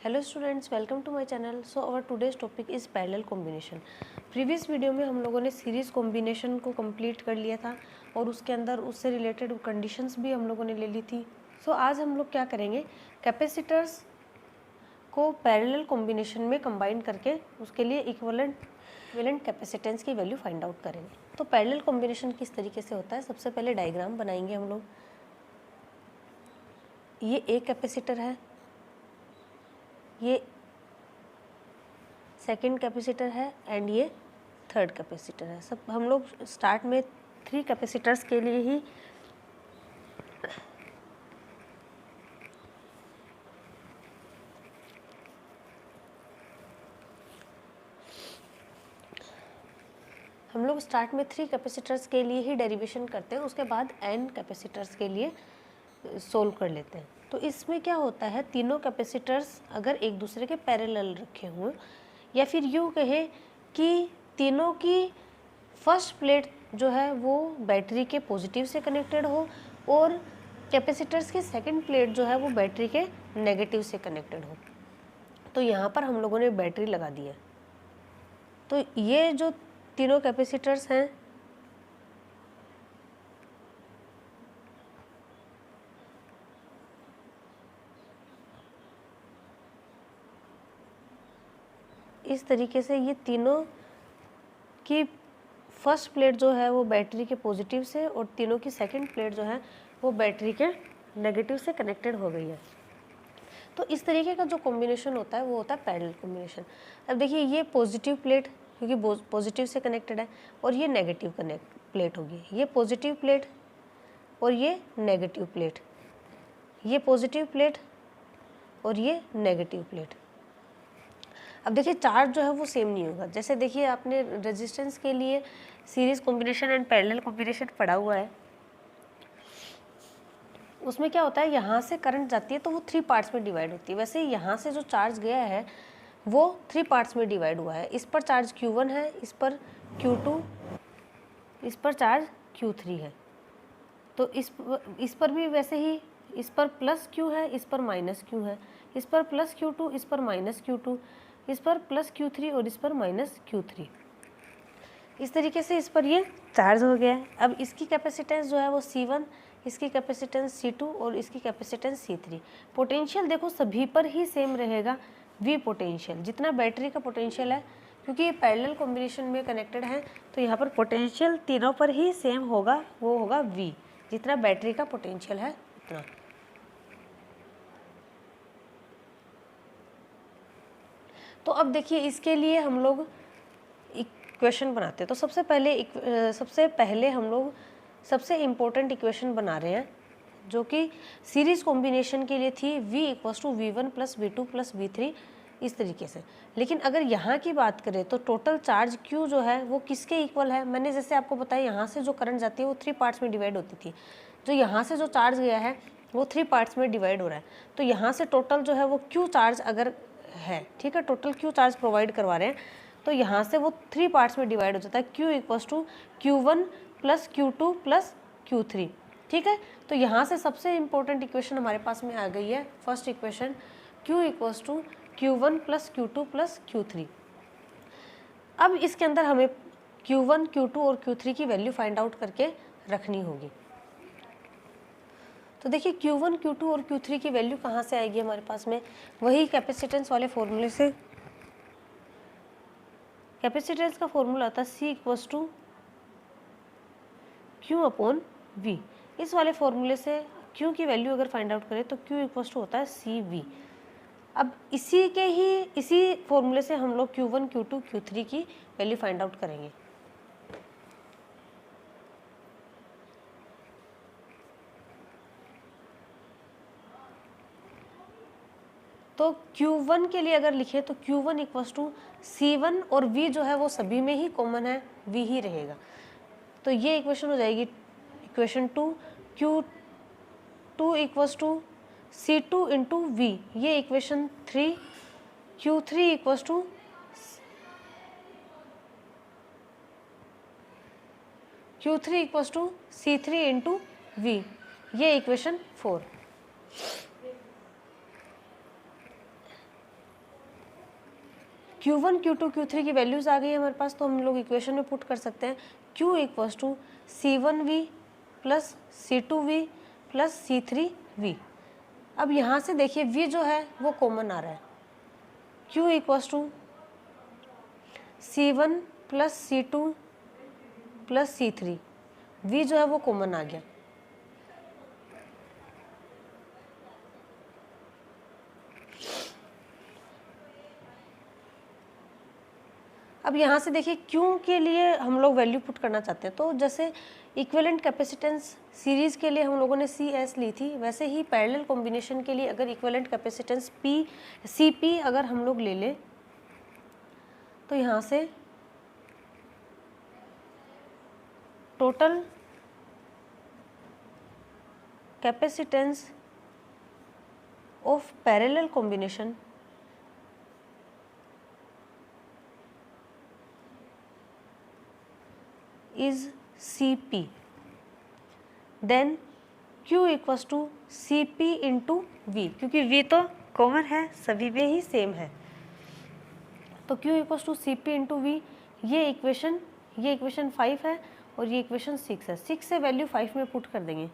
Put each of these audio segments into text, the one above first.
Hello students, welcome to my channel. So our today's topic is parallel combination. Previous video में हम लोगों ने series combination को complete कर लिया था और उसके अंदर उससे रिलेटेड कंडीशंस भी हम लोगों ने ले ली थी। सो आज हम लोग क्या करेंगे, कैपेसिटर्स को पैरेलल कॉम्बिनेशन में कंबाइन करके उसके लिए इक्विवेलेंट कैपेसिटेंस की वैल्यू फाइंड आउट करेंगे। तो पैरेलल कॉम्बिनेशन किस तरीके से होता है, सबसे पहले डायग्राम बनाएंगे हम लोग। ये एक कैपेसिटर है, ये सेकंड कैपेसिटर है एंड ये थर्ड कैपेसिटर है। सब हम लोग स्टार्ट में 3 कैपेसिटर्स के लिए ही डेरिवेशन करते हैं, उसके बाद n कैपेसिटर्स के लिए सोल्व कर लेते हैं। तो इसमें क्या होता है, तीनों कैपेसिटर्स अगर एक दूसरे के पैरेलल रखे हों या फिर यूँ कहें कि तीनों की फर्स्ट प्लेट जो है वो बैटरी के पॉजिटिव से कनेक्टेड हो और कैपेसिटर्स की सेकंड प्लेट जो है वो बैटरी के नेगेटिव से कनेक्टेड हो, तो यहाँ पर हम लोगों ने बैटरी लगा दी है। तो ये जो तीनों कैपेसिटर्स हैं इस तरीके से, ये तीनों की फर्स्ट प्लेट जो है वो बैटरी के पॉजिटिव से और तीनों की सेकंड प्लेट जो है वो बैटरी के नेगेटिव से कनेक्टेड हो गई है। तो इस तरीके का जो कॉम्बिनेशन होता है वो होता है पैरेलल कॉम्बिनेशन। अब देखिए, ये पॉजिटिव प्लेट क्योंकि पॉजिटिव से कनेक्टेड है और ये नेगेटिव प्लेट होगी, ये पॉजिटिव प्लेट और ये नेगेटिव प्लेट, ये पॉजिटिव प्लेट और ये नेगेटिव प्लेट। अब देखिए, चार्ज जो है वो सेम नहीं होगा। जैसे देखिए, आपने रेजिस्टेंस के लिए series combination and parallel combination पढ़ा हुआ है, उसमें क्या होता है, यहाँ से करंट जाती है तो वो 3 पार्ट्स में डिवाइड होती है। वैसे यहाँ से जो चार्ज गया है वो 3 पार्ट्स में डिवाइड हुआ है। इस पर चार्ज Q1 है, इस पर Q2, इस पर चार्ज Q3 है। तो इस पर भी वैसे ही, इस पर प्लस Q है, इस पर माइनस Q है, इस पर प्लस Q2, इस पर माइनस Q2, इस पर प्लस Q3 और इस पर माइनस Q3। इस तरीके से इस पर ये चार्ज हो गया है। अब इसकी कैपेसिटेंस जो है वो C1, इसकी कैपेसिटेंस C2 और इसकी कैपेसिटेंस C3। पोटेंशियल देखो सभी पर ही सेम रहेगा, V पोटेंशियल जितना बैटरी का पोटेंशियल है, क्योंकि ये पैरेलल कॉम्बिनेशन में कनेक्टेड है तो यहाँ पर पोटेंशियल तीनों पर ही सेम होगा, वो होगा V, जितना बैटरी का पोटेंशियल है उतना। तो अब देखिए, इसके लिए हम लोग इक्वेशन बनाते हैं। तो सबसे पहले हम लोग सबसे इम्पोर्टेंट इक्वेशन बना रहे हैं जो कि सीरीज कॉम्बिनेशन के लिए थी, V = V1 + V2 + V3, इस तरीके से। लेकिन अगर यहाँ की बात करें तो टोटल चार्ज Q जो है वो किसके इक्वल है, मैंने जैसे आपको बताया, यहाँ से जो करंट जाती है वो 3 पार्ट्स में डिवाइड होती थी, जो यहाँ से जो चार्ज गया है वो 3 पार्ट्स में डिवाइड हो रहा है। तो यहाँ से टोटल जो है वो Q चार्ज अगर है, ठीक है, टोटल Q चार्ज प्रोवाइड करवा रहे हैं, तो यहाँ से वो 3 पार्ट्स में डिवाइड हो जाता है, Q = Q1 + Q2 + Q3, ठीक है। तो यहाँ से सबसे इम्पोर्टेंट इक्वेशन हमारे पास में आ गई है, first equation, Q = Q1 + Q2 + Q3। अब इसके अंदर हमें Q1, Q2 और Q3 की वैल्यू फाइंड आउट करके रखनी होगी। तो देखिए, Q1, Q2 और Q3 की वैल्यू कहाँ से आएगी हमारे पास में, वही कैपेसिटेंस वाले फॉर्मूले से। कैपेसिटेंस का फॉर्मूला आता है C = Q/V। इस वाले फॉर्मूले से Q की वैल्यू अगर फाइंड आउट करें तो Q = होता है CV। अब इसी फॉर्मूले से हम लोग Q1, Q2, Q3 की वैल्यू फाइंड आउट करेंगे। तो Q1 के लिए अगर लिखे तो Q1 = C1 और V जो है वो सभी में ही कॉमन है, V ही रहेगा। तो ये इक्वेशन हो जाएगी इक्वेशन 2। Q2 = C2 × V, ये इक्वेशन 3। Q3 = C3 × V, ये इक्वेशन 4। Q1 Q2 Q3 की वैल्यूज आ गई है हमारे पास, तो हम लोग इक्वेशन में पुट कर सकते हैं Q equals to C1V plus C2V plus C3V। अब यहाँ से देखिए V जो है वो कॉमन आ रहा है, Q equals to C1 plus C2 plus C3, V जो है वो कॉमन आ गया। अब यहाँ से देखिए क्यों के लिए हम लोग वैल्यू पुट करना चाहते हैं, तो जैसे इक्विवेलेंट कैपेसिटेंस सीरीज के लिए हम लोगों ने CS ली थी, वैसे ही पैरेलल कॉम्बिनेशन के लिए अगर इक्विवेलेंट कैपेसिटेंस CP अगर हम लोग ले लें, तो यहाँ से total capacitance of parallel combination is CP, then Q equals to CP into V, क्योंकि V तो कॉमन है, सभी में ही सेम है, तो Q equals to CP into V। ये इक्वेशन 5 है और ये इक्वेशन 6 है। 6 से वैल्यू 5 में पुट कर देंगे,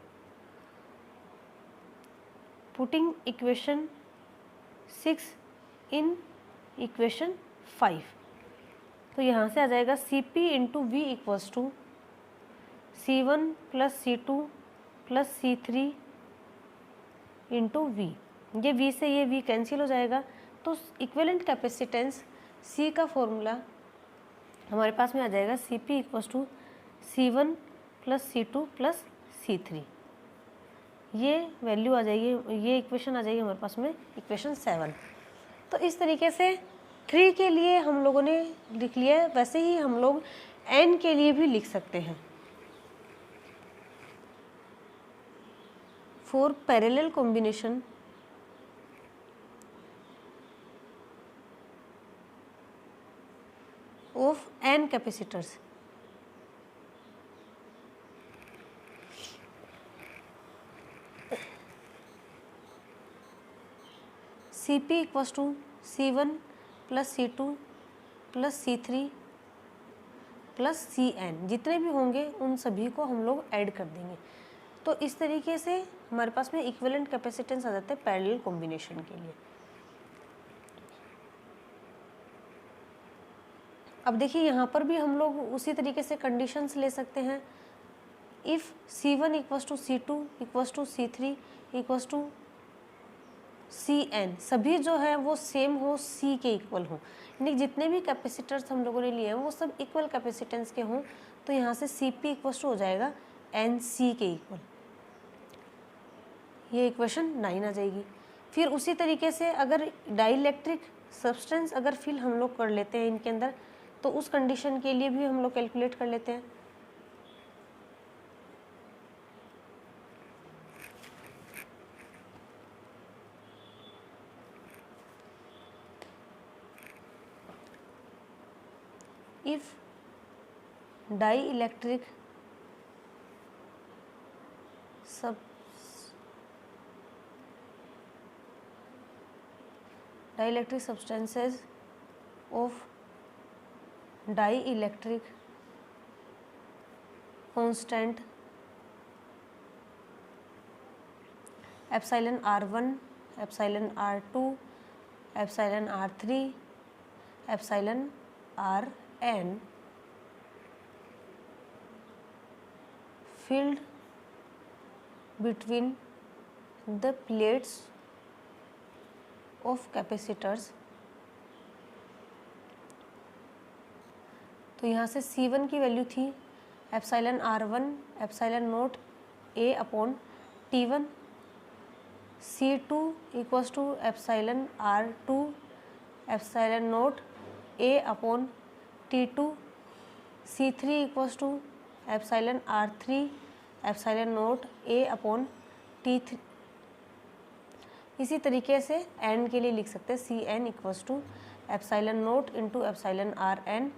पुटिंग इक्वेशन 6 इन इक्वेशन 5, तो यहाँ से आ जाएगा CP into V equals to C1 plus C2 plus C3 into V। ये V से ये V कैंसिल हो जाएगा, तो इक्विवेलेंट कैपेसिटेंस C का फॉर्मूला हमारे पास में आ जाएगा CP equals to C1 plus C2 plus C3। ये वैल्यू आ जाएगी, ये इक्वेशन आ जाएगी हमारे पास में इक्वेशन 7। तो इस तरीके से 3 के लिए हम लोगों ने लिख लिया है, वैसे ही हम लोग n के लिए भी लिख सकते हैं। For parallel combination of n capacitors, CP equals to C1 plus C2 plus C3 plus CN, जितने भी होंगे उन सभी को हम लोग ऐड कर देंगे। तो इस तरीके से हमारे पास में इक्विवेलेंट कैपेसिटेंस आ जाते हैं पैरेलल कॉम्बिनेशन के लिए। अब देखिए यहाँ पर भी हम लोग उसी तरीके से कंडीशंस ले सकते हैं। If C1 equals to C2 equals to C3 equals to CN, सभी जो है वो सेम हो, C के इक्वल हो, यानी जितने भी कैपेसिटर्स हम लोगों ने लिए हैं वो सब इक्वल कैपेसिटेंस के हों, तो यहाँ से CP इक्वल्स टू हो जाएगा NC के इक्वल। ये इक्वेशन 9 आ जाएगी। फिर उसी तरीके से अगर डाइइलेक्ट्रिक सब्सटेंस अगर फिल हम लोग कर लेते हैं इनके अंदर, तो उस कंडीशन के लिए भी हम लोग कैलकुलेट कर लेते हैं। If dielectric substances of dielectric constant epsilon R1, epsilon R2, epsilon R3, epsilon Rn filled between the plates of capacitors, तो यहाँ से C1 की वैल्यू थी epsilon R1 epsilon naught A upon T1, C2 equals to epsilon R2 epsilon naught A upon T2, C3 equals to epsilon R3 epsilon naught A upon T3। इसी तरीके से n के लिए लिख सकते हैं Cn equals to epsilon naught into epsilon Rn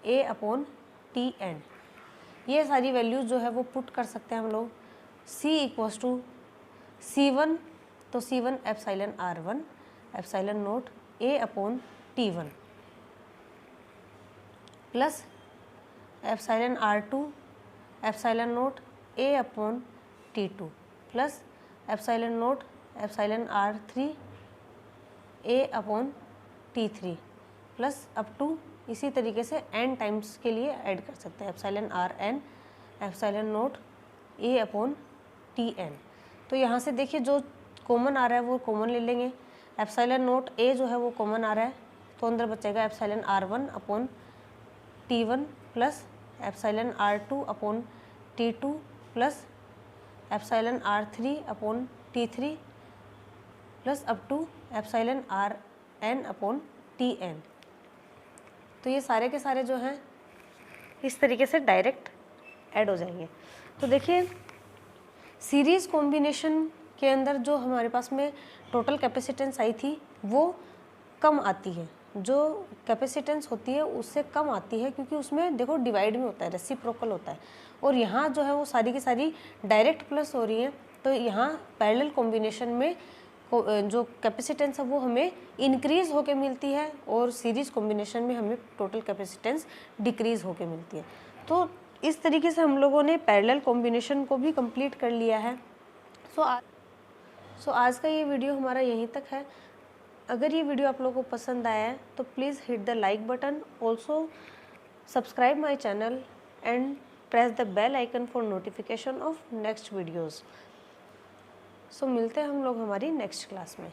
A upon Tn। ये सारी वैल्यूज़ जो है वो पुट कर सकते हैं हम लोग। C इक्वल्स टू C1, तो C1 epsilon R1 epsilon naught A upon T1, plus epsilon R2 epsilon naught A upon T2 plus epsilon naught epsilon R3 A upon T3 plus up to इसी तरीके से n times के लिए add कर सकते हैं epsilon Rn epsilon naught A upon Tn। तो यहाँ से देखिए जो कॉमन आ रहा है वो कॉमन ले लेंगे, एप्सिलॉन नोट A जो है वो कॉमन आ रहा है तो अंदर बचेगा epsilon R1 upon T1 plus epsilon R2 upon T2 plus epsilon R3 upon T3 plus up to epsilon Rn upon Tn। तो ये सारे के सारे जो हैं इस तरीके से डायरेक्ट ऐड हो जाएंगे। तो देखिए सीरीज़ कॉम्बिनेशन के अंदर जो हमारे पास में टोटल कैपेसिटेंस आई थी वो कम आती है, जो कैपेसिटेंस होती है उससे कम आती है क्योंकि उसमें देखो डिवाइड में होता है, रेसिप्रोकल होता है, और यहाँ जो है वो सारी की सारी डायरेक्ट प्लस हो रही है। तो यहाँ पैरेलल कॉम्बिनेशन में जो कैपेसिटेंस है वो हमें इंक्रीज होके मिलती है और सीरीज कॉम्बिनेशन में हमें टोटल कैपेसिटेंस डिक्रीज होके मिलती है। तो इस तरीके से हम लोगों ने पैरेलल कॉम्बिनेशन को भी कंप्लीट कर लिया है। सो आज का ये वीडियो हमारा यहीं तक है। अगर ये वीडियो आप लोगों को पसंद आया है तो please hit the like button, also subscribe my channel and press the bell icon for notification of next videos. So मिलते हैं हम लोग हमारी नेक्स्ट क्लास में।